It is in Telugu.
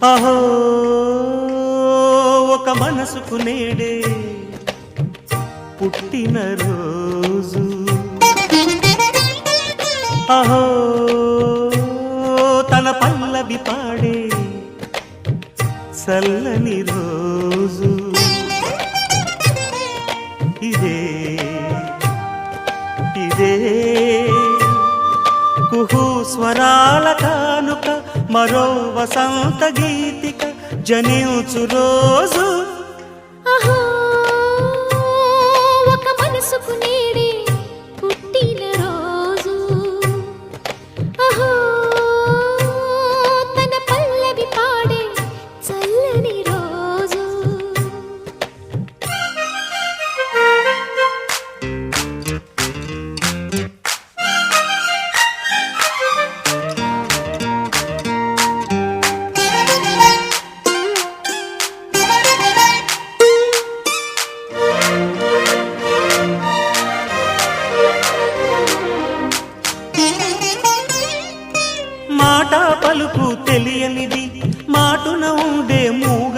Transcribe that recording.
అహో ఒక మనసుకు నేడే పుట్టిన రోజు అహో తన పల్లవి పాడే చల్లని రోజు ఇదే ఇదే కుహు స్వరాల కానుక మరో వసంత గీతిక జనించు రోజు అహో ఒక మనసుకు నేడే పుట్టిన రోజు అహో తన పల్లవి పాడే చల్లని రోజు మాట పలుకు